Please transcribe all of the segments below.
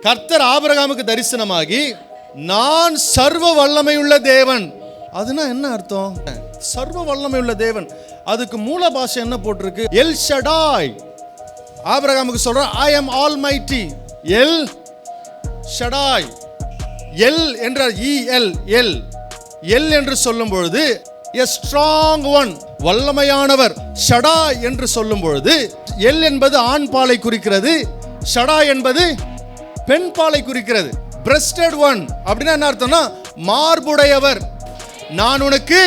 கர்த்தர் ஆபிரகாமுக்கு தரிசனமாகி, நான் சர்வ வல்லமையுள்ள தேவன். அதுனா என்ன அர்த்தம்? சர்வ வல்லமையுள்ள தேவன். அதுக்கு மூல பாஷை என்ன போட்டிருக்கு? எல் ஷடாய். ஆபிரகாமுக்கு சொல்ற, ஐ அம் ஆல்மைட்டி. எல் ஷடாய். எல் என்ற இஎல், எல் எல் என்று சொல்லும் பொழுது a strong one, வல்லமையானவர். ஷடா என்று சொல்லும் பொழுது எல் என்பது ஆண் பாலை குறிக்கிறது, ஷடா என்பது பெண் பாலை குறிக்கிறது. breasted one அப்படின்னா என்ன அர்த்தம்னா மார்புடையவர். நான் உனக்கு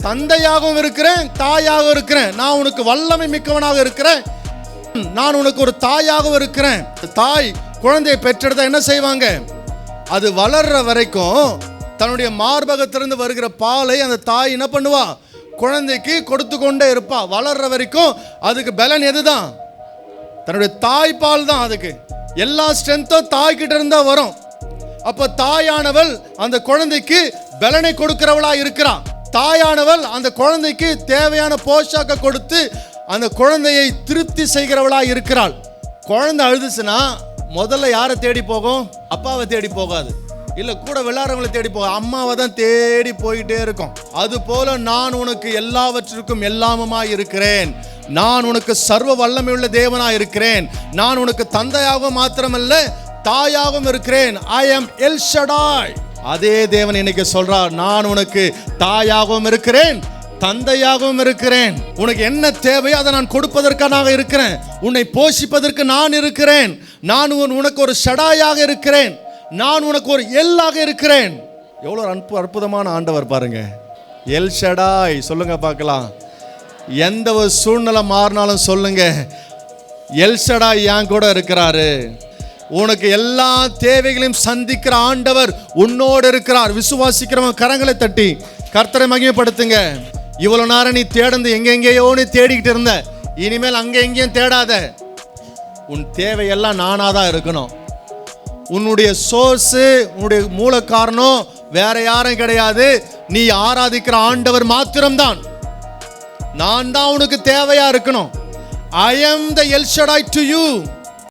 தந்தையாகவும் இருக்கிறேன், தாயாகவும் இருக்கிறேன். நான் உனக்கு வல்லமை மிக்கவனாக இருக்கிறேன். நான் உனக்கு ஒரு தாயாகவும் இருக்கிறேன். தாய் குழந்தையை பெற்றெடுத்தா என்ன செய்வாங்க? அது வளர்ற வரைக்கும் தன்னுடைய மார்பகத்திலிருந்து வருகிற பாலை அந்த தாய் என்ன பண்ணுவா? குழந்தைக்கு கொடுத்து கொண்டே இருப்பா. வளர்ற வரைக்கும் அதுக்கு பலன் எதுதான்? தன்னுடைய தாய்ப்பால் தான். அதுக்கு எல்லா ஸ்ட்ரென்த்தும் தாய்கிட்ட இருந்தா வரும். அப்ப தாயானவள் அந்த குழந்தைக்கு பலனை கொடுக்கிறவளா இருக்கிறான். தாயானவள் அந்த குழந்தைக்கு தேவையான போஷாக்க கொடுத்து அந்த குழந்தையை திருப்தி செய்கிறவளா இருக்கிறாள். குழந்தை அழுதுச்சுன்னா முதல்ல யாரை தேடி போகும்? அப்பாவை தேடி போகாது, இல்ல கூட விளையாடுறவங்களை தேடி போக, அம்மாவை தான் தேடி போயிட்டே இருக்கும். அது போல நான் உனக்கு எல்லாவற்றிற்கும் எல்லாமுமா இருக்கிறேன். நான் உனக்கு சர்வ வல்லமையுள்ள தேவனா இருக்கிறேன். நான் உனக்கு தந்தையாகவும் மாத்திரமல்ல தாயாகவும் இருக்கிறேன். ஐ அம் எல் ஷடாய். அதே தேவன் இன்னைக்கு சொல்றார், நான் உனக்கு தாயாகவும் இருக்கிறேன், தந்தையாகவும் இருக்கிறேன். உனக்கு என்ன தேவையோ அதை நான் கொடுப்பதற்காக இருக்கிறேன். உன்னை போஷிப்பதற்கு நான் இருக்கிறேன். நான் உனக்கு ஒரு ஷடாயாக இருக்கிறேன். நான் உனக்கு ஒரு எல்லாக இருக்கிறேன். எவ்வளவு அற்புதமான ஆண்டவர் பாருங்க. எல் ஷடாய் சொல்லுங்க பார்க்கலாம். எந்த ஒரு சூழ்நிலை மாறினாலும் சொல்லுங்க, எல் ஷடாய் என் கூட இருக்கிறாரு. உனக்கு எல்லா தேவைகளையும் சந்திக்கிற ஆண்டவர் உன்னோடு இருக்கிறார். விசுவாசிக்கிறவன் கரங்களை தட்டி கர்த்தரை மகிமைப்படுத்துங்க. இவ்வளவு நேரம் நீ தேடந்து எங்கெங்கேயோ நீ தேடிக்கிட்டு இருந்த, இனிமேல் அங்கே எங்கேயும் தேடாத. உன் தேவையெல்லாம் நானாதான் இருக்கணும். உன்னுடைய சோர்ஸ், உன்னுடைய மூல காரணம் வேற யாரும் கிடையாது. நீ ஆராதிக்கிற ஆண்டவர் மாத்திரம்தான். நான் தான் உனக்கு தேவையா இருக்கணும். I am the El Shaddai to you.